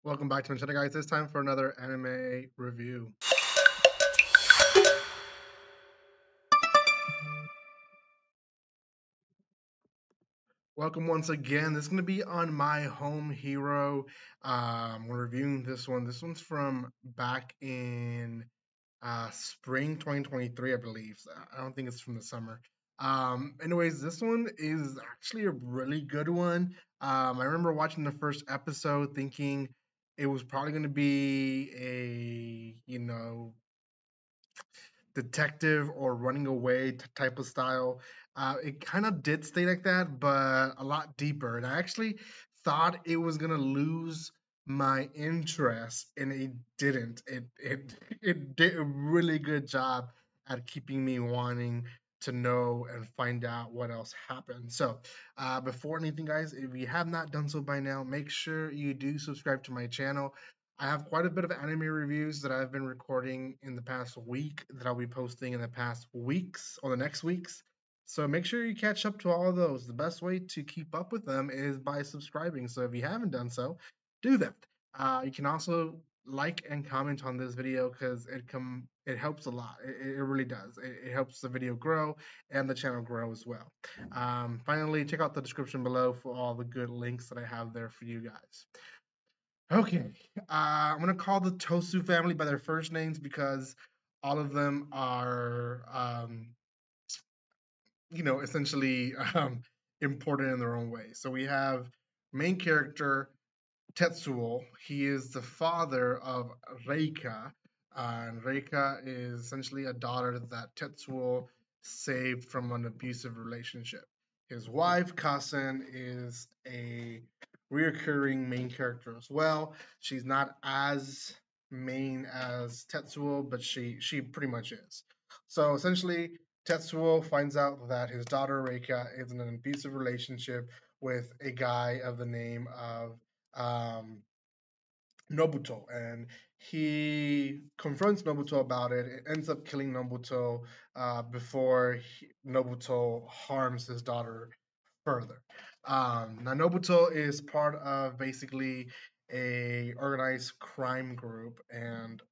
Welcome back to my channel, guys. This time for another anime review. Welcome once again. This is going to be on My Home Hero. We're reviewing this one. This one's from back in spring 2023, I believe. I don't think it's from the summer. Anyways, this one is actually a really good one. I remember watching the first episode thinking it was probably going to be detective or running away type of style. It kind of did stay like that, but a lot deeper. And I actually thought it was gonna lose my interest, and it didn't. It did a really good job at keeping me wanting to know and find out what else happened. So, before anything, guys, if you have not done so by now, make sure you do subscribe to my channel. I have quite a bit of anime reviews that I've been recording in the past week that I'll be posting in the past weeks or the next weeks. So make sure you catch up to all of those. The best way to keep up with them is by subscribing. So if you haven't done so, do that. You can also like and comment on this video because it helps a lot. It really does. It helps the video grow and the channel grow as well. Finally, check out the description below for all the good links that I have there for you guys. Okay, I'm gonna call the Tosu family by their first names because all of them are, essentially important in their own way. So we have main character Tetsuo. He is the father of Reika, and Reika is essentially a daughter that Tetsuo saved from an abusive relationship. His wife, Kasen, is a reoccurring main character as well. She's not as main as Tetsuo, but she pretty much is. So essentially, Tetsuo finds out that his daughter Reika is in an abusive relationship with a guy of the name of um, Nobuto, and he confronts Nobuto about it. It ends up killing Nobuto before Nobuto harms his daughter further. Now, Nobuto is part of basically a organized crime group, and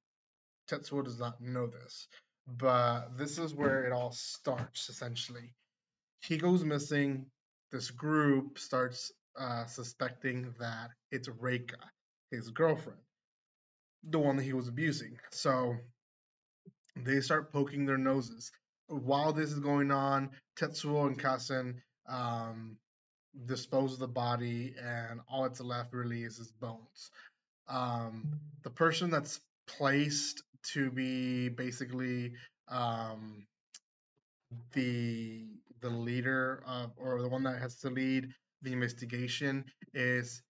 Tetsuo does not know this. But this is where it all starts, essentially. He goes missing. This group starts suspecting that it's Reika, his girlfriend, the one that he was abusing. So they start poking their noses. While this is going on, Tetsuo and Kasen dispose of the body, and all that's left really is his bones. The person that's placed to be basically um, the the leader of, or the one that has to lead the investigation is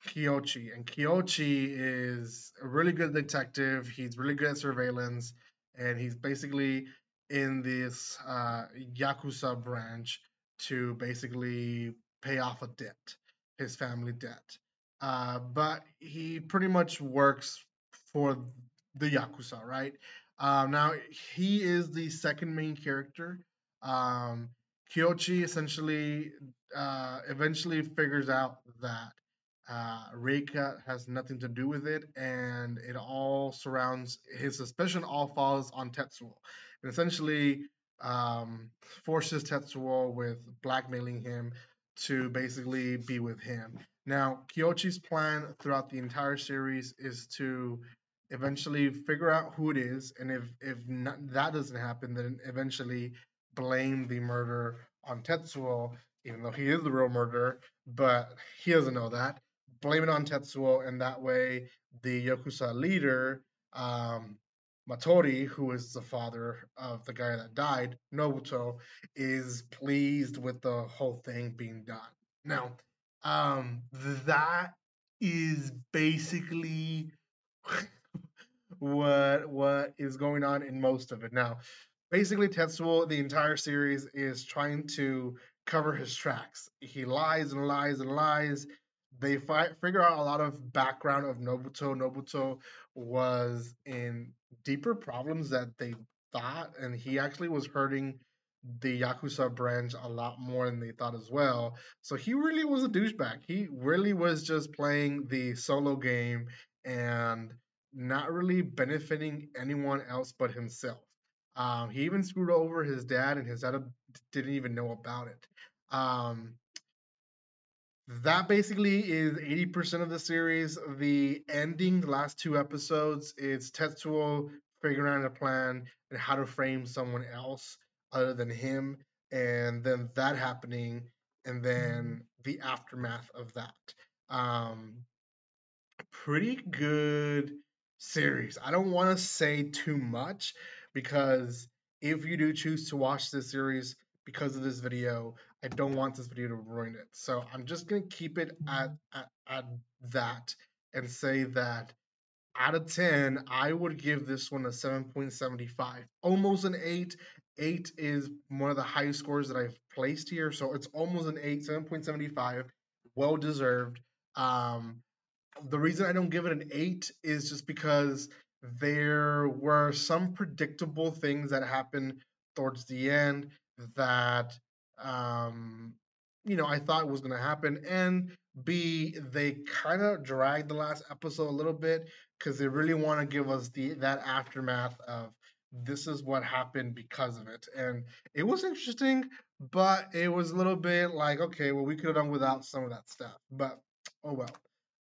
Kyochi, and Kyochi is a really good detective. He's really good at surveillance, and he's basically in this Yakuza branch to basically pay off a debt, his family debt. But he pretty much works for the Yakuza, right? Now, he is the second main character. Um, Kyochi essentially eventually figures out that Reika has nothing to do with it, and it all surrounds his suspicion. All falls on Tetsuo, and essentially forces Tetsuo with blackmailing him to basically be with him. Now, Kyochi's plan throughout the entire series is to eventually figure out who it is, and if not, that doesn't happen, then eventually blame the murder on Tetsuo, even though he is the real murderer, but he doesn't know that. Blame it on Tetsuo, and that way the Yakuza leader, Matori, who is the father of the guy that died, Nobuto, is pleased with the whole thing being done. Now, that is basically what is going on in most of it. Now, basically, Tetsuo, the entire series, is trying to cover his tracks. He lies and lies and lies. They figure out a lot of background of Nobuto. Nobuto was in deeper problems that they thought, and he actually was hurting the Yakuza branch a lot more than they thought as well. So he really was a douchebag. He really was just playing the solo game and not really benefiting anyone else but himself. He even screwed over his dad, and his dad didn't even know about it. Um, that basically is 80% of the series. The ending, the last two episodes, is Tetsuo figuring out a plan and how to frame someone else other than him, and then that happening, and then the aftermath of that. Um, Pretty good series. I don't want to say too much because if you do choose to watch this series because of this video, I don't want this video to ruin it. So I'm just gonna keep it at that and say that out of 10, I would give this one a 7.75, almost an 8. 8 is one of the highest scores that I've placed here, so it's almost an 8, 7.75, well deserved. Um, the reason I don't give it an 8 is just because there were some predictable things that happened towards the end that um I thought was going to happen, and B, they kind of dragged the last episode a little bit because they really want to give us the that aftermath of this is what happened because of it. And it was interesting, but it was a little bit like, okay, well, we could have done without some of that stuff, but oh well.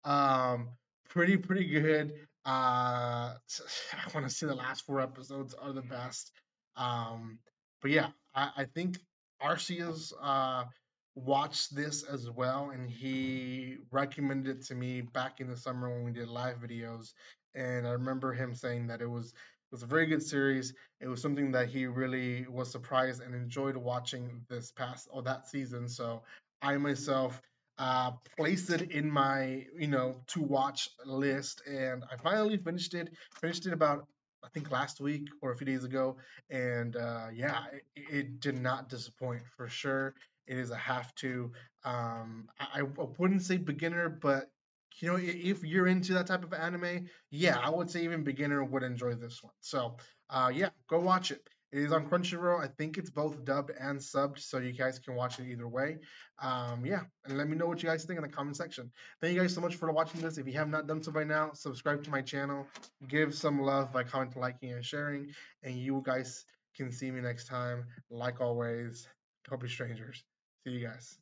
Um, pretty good. I want to see the last four episodes are the best. But yeah, I think Arceus watched this as well, and he recommended it to me back in the summer when we did live videos. And I remember him saying that it was a very good series. It was something that he really was surprised and enjoyed watching this past or that season. So I myself placed it in my to watch list, and I finally finished it. Finished it about I think last week or a few days ago, and yeah, it did not disappoint for sure. It is a have to. I wouldn't say beginner, but if you're into that type of anime, yeah, I would say even beginner would enjoy this one. So yeah, go watch it. It is on Crunchyroll. I think it's both dubbed and subbed, so you guys can watch it either way. Yeah, and let me know what you guys think in the comment section. Thank you guys so much for watching this. If you have not done so by now, subscribe to my channel, give some love by commenting, liking, and sharing, and you guys can see me next time. Like always, don't be strangers. See you guys.